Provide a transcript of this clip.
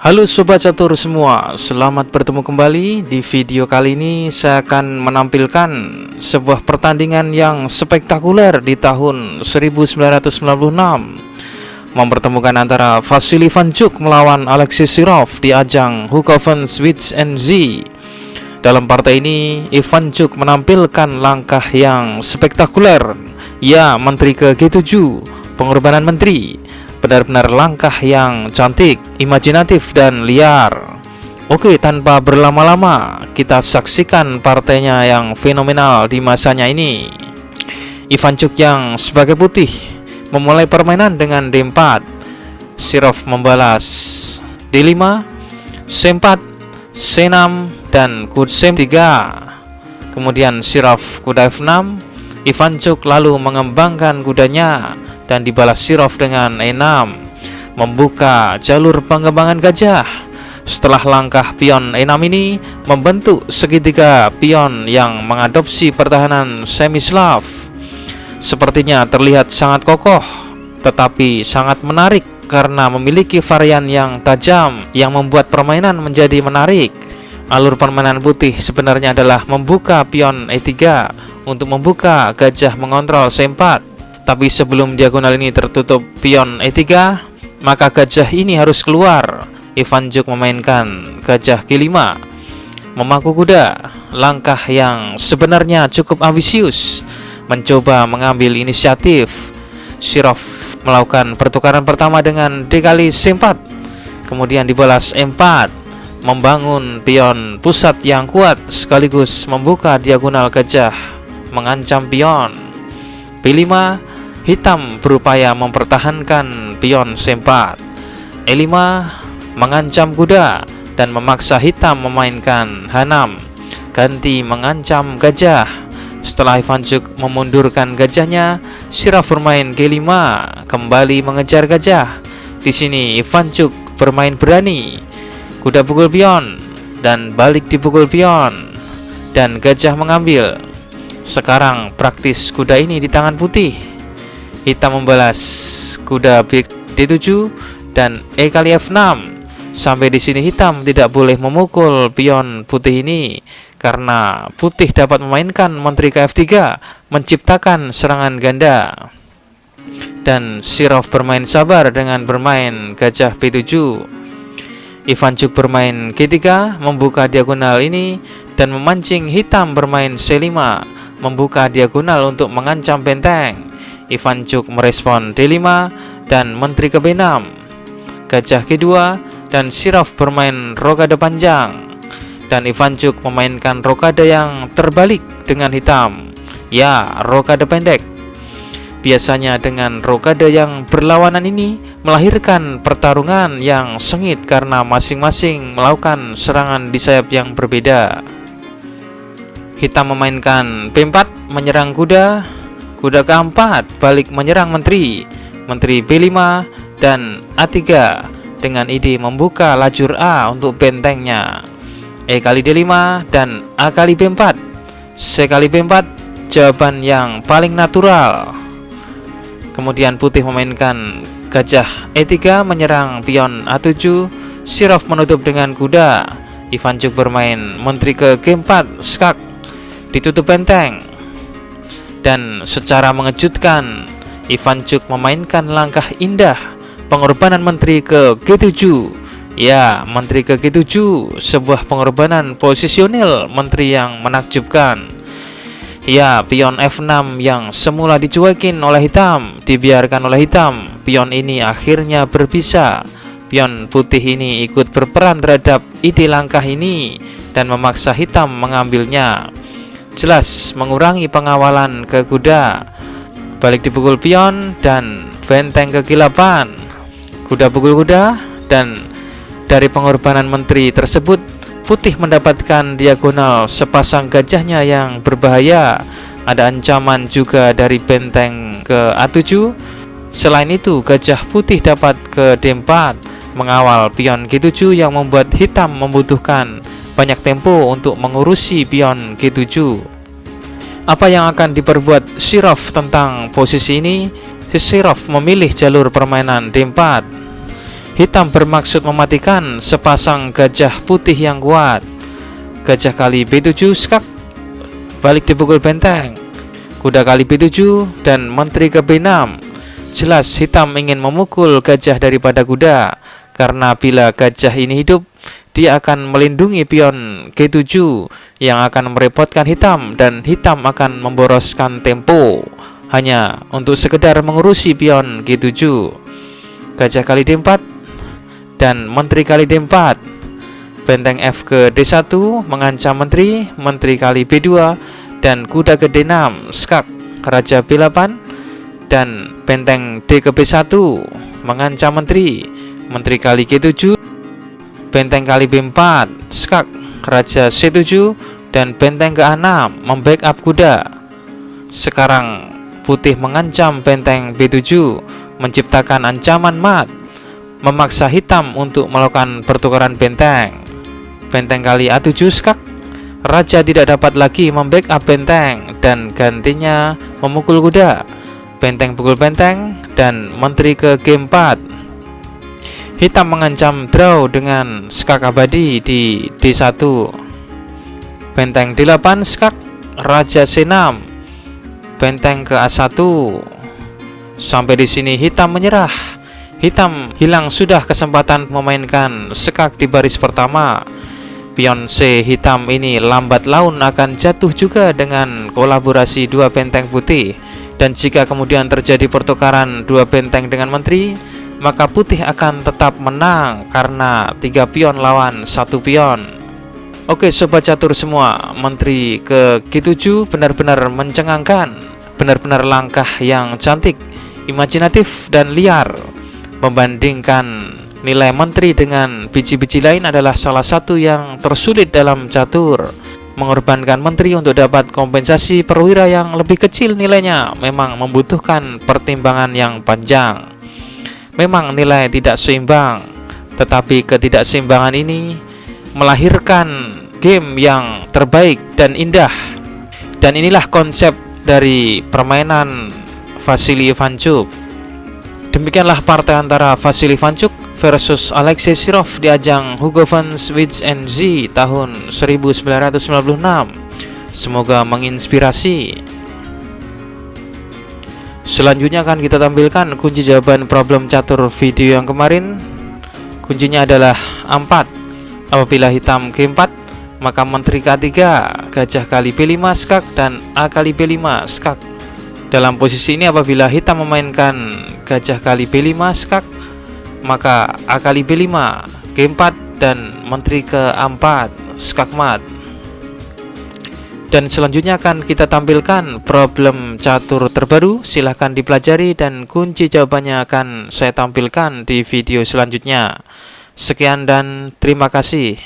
Halo Sobat Catur semua, selamat bertemu kembali. Di video kali ini saya akan menampilkan sebuah pertandingan yang spektakuler di tahun 1996, mempertemukan antara Vasily Ivanchuk melawan Alexei Sirov di ajang Hooghoven Switch-NZ. Dalam partai ini, Ivanchuk menampilkan langkah yang spektakuler. Ya, Menteri ke G7, pengorbanan menteri. Benar-benar langkah yang cantik, imajinatif, dan liar. Oke, tanpa berlama-lama, kita saksikan partainya yang fenomenal di masanya ini. Ivanchuk yang sebagai putih memulai permainan dengan D4. Sirov membalas D5, C4, C6, dan kuda C3. Kemudian Sirov kuda F6. Ivanchuk lalu mengembangkan kudanya dan dibalas Sirov dengan E6, membuka jalur pengembangan gajah. Setelah langkah pion E6 ini membentuk segitiga pion yang mengadopsi pertahanan semi-Slav. Sepertinya terlihat sangat kokoh, tetapi sangat menarik karena memiliki varian yang tajam yang membuat permainan menjadi menarik. Alur permainan putih sebenarnya adalah membuka pion E3 untuk membuka gajah mengontrol C4. Tapi sebelum diagonal ini tertutup pion E3, maka gajah ini harus keluar. Ivanchuk memainkan gajah G5, memaku kuda. Langkah yang sebenarnya cukup ambisius, mencoba mengambil inisiatif. Sirov melakukan pertukaran pertama dengan D kali C4, kemudian dibalas E4, membangun pion pusat yang kuat sekaligus membuka diagonal gajah, mengancam pion. B5, hitam berupaya mempertahankan pion C4. E5 mengancam kuda dan memaksa hitam memainkan H6, ganti mengancam gajah. Setelah Ivanchuk memundurkan gajahnya, Sirov bermain G5, kembali mengejar gajah. Di sini Ivanchuk bermain berani, kuda pukul pion dan balik dipukul pion, dan gajah mengambil. Sekarang praktis kuda ini di tangan putih. Hitam membalas kuda D7 dan E kali F6. Sampai di sini hitam tidak boleh memukul pion putih ini karena putih dapat memainkan menteri ke F3, menciptakan serangan ganda. Dan Sirov bermain sabar dengan bermain gajah B7. Ivanchuk bermain G3, membuka diagonal ini dan memancing hitam bermain C5, membuka diagonal untuk mengancam benteng. Ivanchuk merespon D5 dan menteri ke B6, gajah G2, dan Sirov bermain rokade panjang. Dan Ivanchuk memainkan rokade yang terbalik dengan hitam. Ya, rokade pendek. Biasanya dengan rokade yang berlawanan ini melahirkan pertarungan yang sengit karena masing-masing melakukan serangan di sayap yang berbeda. Hitam memainkan B4 menyerang kuda. Kuda ke-4 balik menyerang menteri B5 dan A3 dengan ide membuka lajur A untuk bentengnya. E kali D5 dan A kali B4, C kali B4, jawaban yang paling natural. Kemudian putih memainkan gajah E3 menyerang pion A7. Sirov menutup dengan kuda. Ivanchuk bermain menteri ke G4 skak, ditutup benteng. Dan secara mengejutkan, Ivanchuk memainkan langkah indah, pengorbanan menteri ke G7. Ya, menteri ke G7, sebuah pengorbanan posisional menteri yang menakjubkan. Ya, pion F6 yang semula dicuekin oleh hitam, dibiarkan oleh hitam. Pion ini akhirnya berpisah. Pion putih ini ikut berperan terhadap ide langkah ini dan memaksa hitam mengambilnya. Jelas mengurangi pengawalan ke kuda. Balik dipukul pion dan benteng ke G8. Kuda pukul kuda, dan dari pengorbanan menteri tersebut putih mendapatkan diagonal sepasang gajahnya yang berbahaya. Ada ancaman juga dari benteng ke A7. Selain itu, gajah putih dapat ke D4 mengawal pion G7 yang membuat hitam membutuhkan banyak tempo untuk mengurusi pion G7. Apa yang akan diperbuat Sirov tentang posisi ini? Sirov memilih jalur permainan D4. Hitam bermaksud mematikan sepasang gajah putih yang kuat. Gajah kali B7 skak, balik dipukul benteng. Kuda kali B7 dan menteri ke B6. Jelas hitam ingin memukul gajah daripada kuda, karena bila gajah ini hidup, dia akan melindungi pion G7 yang akan merepotkan hitam, dan hitam akan memboroskan tempo hanya untuk sekedar mengurusi pion G7. Gajah kali D4 dan menteri kali D4. Benteng F ke D1 mengancam menteri, menteri kali B2 dan kuda ke D6 skak, raja B8 dan benteng D ke B1 mengancam menteri, menteri kali G7, benteng kali B4 skak, raja C7 dan benteng ke A6 membackup kuda. Sekarang putih mengancam benteng B7, menciptakan ancaman mat, memaksa hitam untuk melakukan pertukaran benteng. Benteng kali A7 skak, raja tidak dapat lagi membackup benteng dan gantinya memukul kuda. Benteng pukul benteng dan menteri ke G4. Hitam mengancam draw dengan skak abadi di D1. Benteng D8 skak, raja C6, benteng ke A1. Sampai di sini hitam menyerah. Hitam hilang sudah kesempatan memainkan skak di baris pertama. Pion C hitam ini lambat laun akan jatuh juga dengan kolaborasi dua benteng putih. Dan jika kemudian terjadi pertukaran dua benteng dengan menteri, maka putih akan tetap menang karena 3 pion lawan 1 pion. Oke sobat catur semua, menteri ke G7 benar-benar mencengangkan, benar-benar langkah yang cantik, imajinatif dan liar. Membandingkan nilai menteri dengan biji-biji lain adalah salah satu yang tersulit dalam catur. Mengorbankan menteri untuk dapat kompensasi perwira yang lebih kecil nilainya memang membutuhkan pertimbangan yang panjang. Memang nilai tidak seimbang, tetapi ketidakseimbangan ini melahirkan game yang terbaik dan indah. Dan inilah konsep dari permainan Vasily Ivanchuk. Demikianlah partai antara Vasily Ivanchuk versus Alexei Sirov di ajang Hugo van Wijnendijk tahun 1996. Semoga menginspirasi. Selanjutnya akan kita tampilkan kunci jawaban problem catur video yang kemarin. Kuncinya adalah A4. Apabila hitam G4, maka menteri K3, gajah kali B5 skak dan A kali B5 skak. Dalam posisi ini apabila hitam memainkan gajah kali B5 skak, maka A kali B5, G4 dan menteri ke A4 skakmat. Dan selanjutnya akan kita tampilkan problem catur terbaru. Silahkan dipelajari dan kunci jawabannya akan saya tampilkan di video selanjutnya. Sekian dan terima kasih.